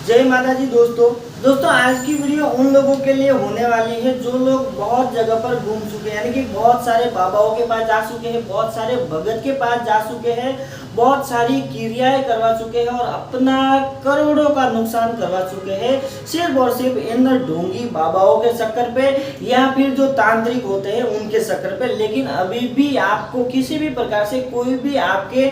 जय माता जी। दोस्तों आज की वीडियो उन लोगों के लिए होने वाली है जो लोग बहुत जगह पर घूम चुके हैं, यानी कि बहुत सारे बाबाओं के पास जा चुके हैं, बहुत सारे भगत के पास जा चुके हैं, बहुत सारी क्रियाएं करवा चुके हैं और अपना करोड़ों का नुकसान करवा चुके हैं सिर्फ और सिर्फ इन ढोंगी बाबाओं के चक्कर पे या फिर जो तांत्रिक होते हैं उनके चक्कर पे। लेकिन अभी भी आपको किसी भी प्रकार से कोई भी आपके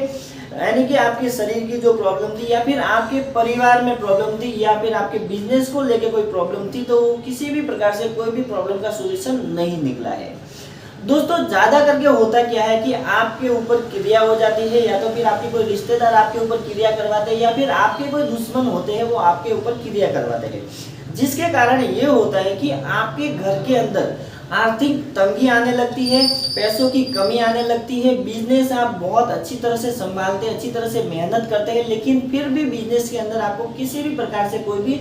यानी कि आपके शरीर की जो प्रॉब्लम थी या फिर आपके परिवार में प्रॉब्लम थी या फिर आपके बिजनेस को लेके कोई प्रॉब्लम थी, तो किसी भी प्रकार से कोई भी प्रॉब्लम का सॉल्यूशन नहीं निकला है। दोस्तों ज्यादा करके होता क्या है कि आपके ऊपर क्रिया हो जाती है, या तो फिर आपके कोई रिश्तेदार आपके ऊपर क्रिया करवाते हैं या फिर आपके कोई दुश्मन होते हैं वो आपके ऊपर क्रिया करवाते हैं, जिसके कारण ये होता है कि आपके घर के अंदर आर्थिक तंगी आने लगती है, पैसों की कमी आने लगती है। बिजनेस आप बहुत अच्छी तरह से संभालते हैं, अच्छी तरह से मेहनत करते हैं, लेकिन फिर भी बिजनेस के अंदर आपको किसी भी प्रकार से कोई भी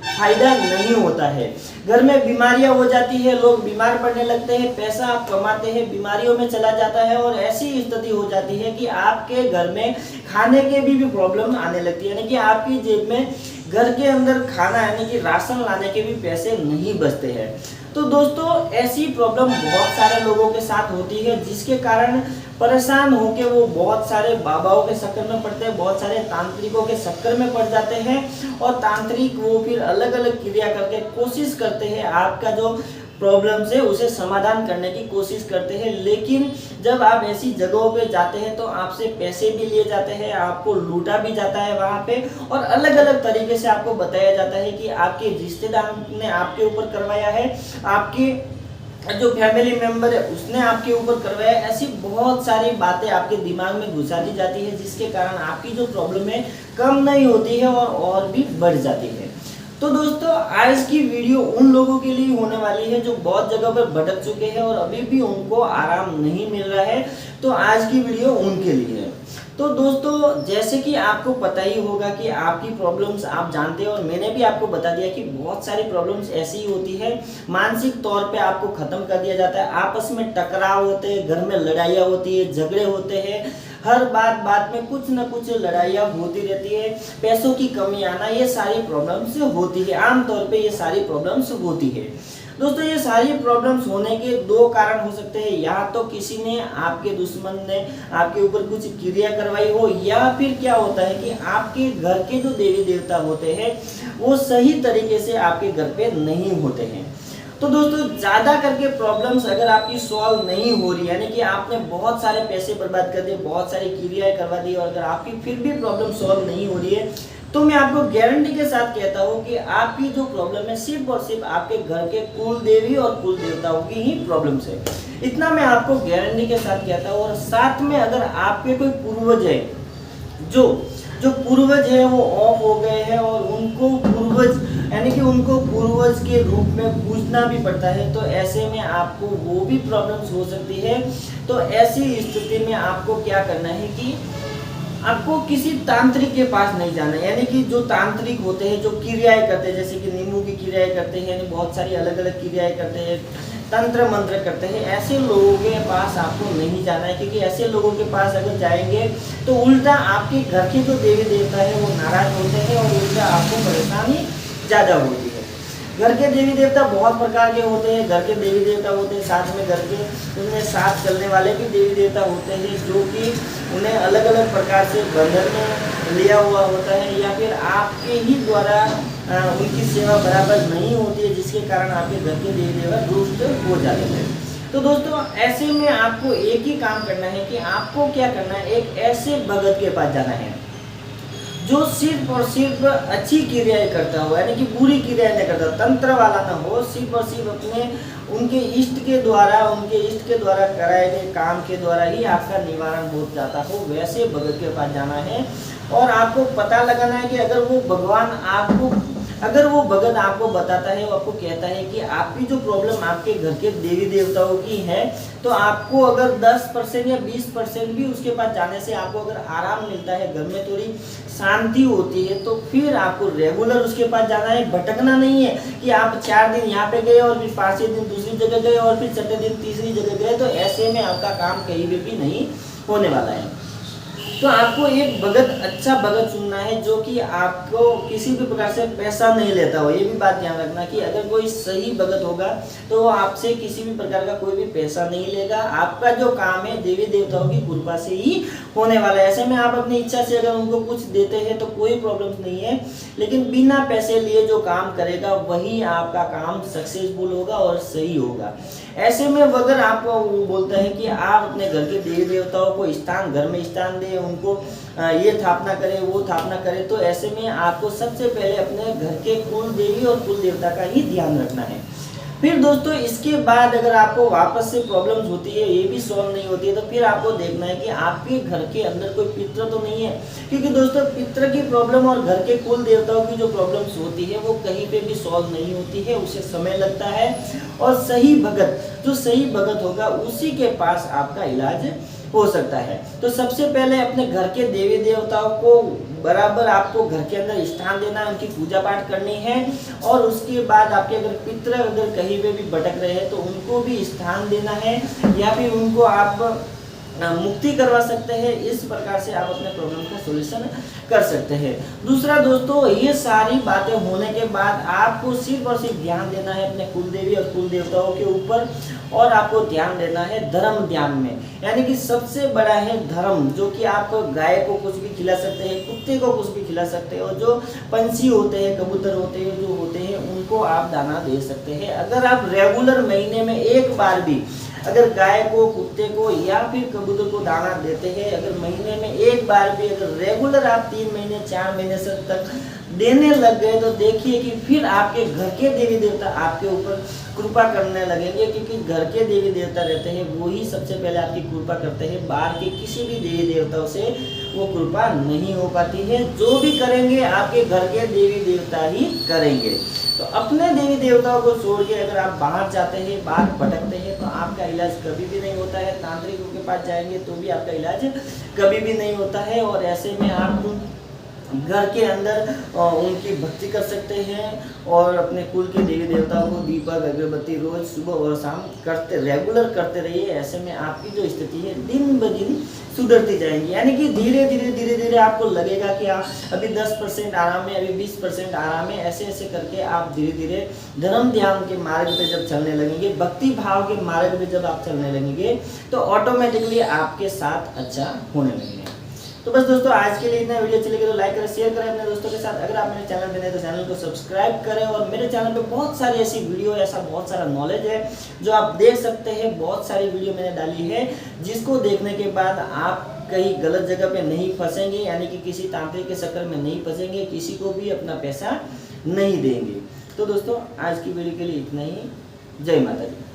फायदा नहीं होता है। घर में बीमारियां हो जाती है, लोग बीमार पड़ने लगते हैं, पैसा आप कमाते हैं बीमारियों में चला जाता है और ऐसी स्थिति हो जाती है कि आपके घर में खाने के भी प्रॉब्लम आने लगती है, यानी कि आपकी जेब में घर के अंदर खाना यानी कि राशन लाने के भी पैसे नहीं बचते हैं। तो दोस्तों ऐसी प्रॉब्लम बहुत सारे लोगों के साथ होती है, जिसके कारण परेशान होके वो बहुत सारे बाबाओं के चक्कर में पड़ते हैं, बहुत सारे तांत्रिकों के चक्कर में पड़ जाते हैं और तांत्रिक वो फिर अलग अलग क्रिया करके कोशिश करते हैं आपका जो प्रॉब्लम से उसे समाधान करने की कोशिश करते हैं। लेकिन जब आप ऐसी जगहों पे जाते हैं तो आपसे पैसे भी लिए जाते हैं, आपको लूटा भी जाता है वहाँ पे, और अलग अलग तरीके से आपको बताया जाता है कि आपके रिश्तेदार ने आपके ऊपर करवाया है, आपके जो फैमिली मेंबर है उसने आपके ऊपर करवाया। ऐसी बहुत सारी बातें आपके दिमाग में घुसा दी जाती है, जिसके कारण आपकी जो प्रॉब्लम है कम नहीं होती है और भी बढ़ जाती है। तो दोस्तों आज की वीडियो उन लोगों के लिए होने वाली है जो बहुत जगह पर भटक चुके हैं और अभी भी उनको आराम नहीं मिल रहा है, तो आज की वीडियो उनके लिए है। तो दोस्तों जैसे कि आपको पता ही होगा कि आपकी प्रॉब्लम्स आप जानते हैं और मैंने भी आपको बता दिया कि बहुत सारी प्रॉब्लम्स ऐसी ही होती है, मानसिक तौर पे आपको खत्म कर दिया जाता है, आपस में टकराव होते हैं, घर में लड़ाइयाँ होती है, झगड़े होते हैं, हर बात में कुछ न कुछ लड़ाइयाँ होती रहती है, पैसों की कमी आना, ये सारी प्रॉब्लम्स होती है। आमतौर पे ये सारी प्रॉब्लम्स होती है। दोस्तों ये सारी प्रॉब्लम्स होने के दो कारण हो सकते हैं, या तो किसी ने आपके दुश्मन ने आपके ऊपर कुछ क्रिया करवाई हो, या फिर क्या होता है कि आपके घर के जो देवी देवता होते हैं वो सही तरीके से आपके घर पे नहीं होते हैं। तो दोस्तों ज़्यादा करके प्रॉब्लम्स अगर आपकी सॉल्व नहीं हो रही, यानी कि आपने बहुत सारे पैसे बर्बाद कर दिए, बहुत सारी क्रियाएं करवा दी और अगर आपकी फिर भी प्रॉब्लम सॉल्व नहीं हो रही है, तो मैं आपको गारंटी के साथ कहता हूँ कि आपकी जो प्रॉब्लम है सिर्फ और सिर्फ आपके घर के कुल देवी और कुल देवताओं की ही प्रॉब्लम्स है। इतना मैं आपको गारंटी के साथ कहता हूँ। और साथ में अगर आपके कोई पूर्वज है जो पूर्वज है वो ऑफ हो गए हैं और उनको पूर्वज यानी कि उनको पूर्वज के रूप में पूजना भी पड़ता है, तो ऐसे में आपको वो भी प्रॉब्लम्स हो सकती है। तो ऐसी स्थिति में आपको क्या करना है कि आपको किसी तांत्रिक के पास नहीं जाना है, यानी कि जो तांत्रिक होते हैं जो क्रियाएं करते हैं, जैसे कि नींबू की क्रियाएं करते हैं, यानी बहुत सारी अलग अलग क्रियाएं करते हैं, तंत्र मंत्र करते हैं, ऐसे लोगों के पास आपको नहीं जाना है, क्योंकि ऐसे लोगों के पास अगर जाएंगे तो उल्टा आपके घर के जो देवी देवता है वो नाराज होते हैं और उल्टा आपको परेशानी ज़्यादा होती है। घर के देवी देवता बहुत प्रकार के होते हैं, घर के देवी देवता होते हैं, साथ में घर के उनमें साथ चलने वाले भी देवी देवता होते हैं, जो कि उन्हें अलग अलग प्रकार से बंधन में लिया हुआ होता है, या फिर आपके ही द्वारा उनकी सेवा बराबर नहीं होती है, जिसके कारण आपके घर के देवी देवता दुष्ट हो जाते हैं। तो दोस्तों ऐसे में आपको एक ही काम करना है कि आपको क्या करना है, एक ऐसे भगत के पास जाना है जो सिर्फ और सिर्फ अच्छी क्रियाएं करता हो, यानी कि बुरी क्रियाएं नहीं करता, तंत्र वाला ना हो, सिर्फ और सिर्फ अपने उनके इष्ट के द्वारा कराए गए काम के द्वारा ही आपका निवारण हो जाता हो, वैसे भगत के पास जाना है। और आपको पता लगाना है कि अगर वो भगत आपको बताता है, वो आपको कहता है कि आपकी जो प्रॉब्लम आपके घर के देवी देवताओं की है, तो आपको अगर 10% या 20% भी उसके पास जाने से आपको अगर आराम मिलता है, घर में थोड़ी शांति होती है, तो फिर आपको रेगुलर उसके पास जाना है, भटकना नहीं है कि आप 4 दिन यहाँ पे गए और फिर 5वें दिन दूसरी जगह गए और फिर 6वें दिन तीसरी जगह गए, तो ऐसे में आपका काम कहीं भी नहीं होने वाला है। तो आपको एक भगत, अच्छा भगत चुनना है जो कि आपको किसी भी प्रकार से पैसा नहीं लेता हो। ये भी बात ध्यान रखना कि अगर कोई सही भगत होगा तो वो आपसे किसी भी प्रकार का कोई भी पैसा नहीं लेगा। आपका जो काम है देवी देवताओं की कृपा से ही होने वाला है। ऐसे में आप अपनी इच्छा से अगर उनको कुछ देते हैं तो कोई प्रॉब्लम नहीं है, लेकिन बिना पैसे लिए जो काम करेगा वही आपका काम सक्सेसफुल होगा और सही होगा। ऐसे में अगर आपको बोलता है कि आप अपने घर के देवी देवताओं को स्थान, घर में स्थान दें, उनको ये स्थापना करें, वो स्थापना करें, तो ऐसे में आपको सबसे पहले अपने घर के कुल देवी और कुल देवता का ही ध्यान रखना है। फिर दोस्तों इसके बाद अगर आपको वापस से प्रॉब्लम्स होती है, ये भी सॉल्व नहीं होती है, तो फिर आपको देखना है कि आपके घर के अंदर कोई पितृ तो नहीं है। क्योंकि दोस्तों पितृ की प्रॉब्लम और घर के कुल देवताओं की जो प्रॉब्लम्स होती है वो कहीं पे भी सॉल्व नहीं होती है, उसे समय लगता है। और सही भगत, जो सही भगत होगा उसी के पास आपका इलाज हो सकता है। तो सबसे पहले अपने घर के देवी देवताओं को बराबर आपको घर के अंदर स्थान देना है, उनकी पूजा पाठ करनी है। और उसके बाद आपके अगर पितृ अगर कहीं पे भी भटक रहे हैं तो उनको भी स्थान देना है, या फिर उनको आप मुक्ति करवा सकते हैं। इस प्रकार से आप अपने प्रॉब्लम का सॉल्यूशन कर सकते हैं। दूसरा दोस्तों, ये सारी बातें होने के बाद आपको सिर्फ और सिर्फ ध्यान देना है अपने कुल देवी और कुल देवताओं के ऊपर, और आपको ध्यान देना है धर्म ध्यान में। यानी कि सबसे बड़ा है धर्म, जो कि आप गाय को कुछ भी खिला सकते हैं, कुत्ते को कुछ भी खिला सकते हैं, और जो पंछी होते हैं, कबूतर होते हैं, जो होते हैं उनको आप दाना दे सकते हैं। अगर आप रेगुलर महीने में एक बार भी अगर गाय को, कुत्ते को या फिर कबूतर को दाना देते हैं, अगर महीने में एक बार भी अगर रेगुलर आप 3 महीने 4 महीने से तक देने लग गए, तो देखिए कि फिर आपके घर के देवी देवता आपके ऊपर कृपा करने लगेंगे। क्योंकि घर के देवी देवता रहते हैं वो ही सबसे पहले आपकी कृपा करते हैं, बाहर के किसी भी देवी देवताओं से वो कृपा नहीं हो पाती है। जो भी करेंगे आपके घर के देवी देवता ही करेंगे। तो अपने देवी देवताओं को छोड़ के अगर आप बाहर जाते हैं, बाहर भटकते हैं, तो आपका इलाज कभी भी नहीं होता है। तांत्रिकों के पास जाएंगे तो भी आपका इलाज कभी भी नहीं होता है। और ऐसे में आप घर के अंदर उनकी भक्ति कर सकते हैं, और अपने कुल के देवी देवताओं को दीपक अगरबत्ती रोज सुबह और शाम करते, रेगुलर करते रहिए। ऐसे में आपकी जो स्थिति है दिन ब दिन सुधरती जाएंगी। यानी कि धीरे धीरे आपको लगेगा कि आप अभी 10% आराम है, अभी 20% आराम है। ऐसे ऐसे करके आप धीरे धीरे धर्म ध्यान के मार्ग पे जब चलने लगेंगे, भक्ति भाव के मार्ग पे जब आप चलने लगेंगे, तो ऑटोमेटिकली आपके साथ अच्छा होने लगेगा। तो बस दोस्तों आज के लिए इतना। वीडियो अच्छी लगे तो लाइक करें, शेयर करें अपने दोस्तों के साथ। अगर आप मेरे चैनल पे नए तो चैनल को सब्सक्राइब करें। और मेरे चैनल पे बहुत सारी ऐसी वीडियो, ऐसा बहुत सारा नॉलेज है जो आप देख सकते हैं। बहुत सारी वीडियो मैंने डाली है जिसको देखने के बाद आप कहीं गलत जगह पे नहीं फंसेंगे, यानी कि किसी तांत्रिक के चक्कर में नहीं फंसेंगे, किसी को भी अपना पैसा नहीं देंगे। तो दोस्तों आज की वीडियो के लिए इतना ही। जय माता दी।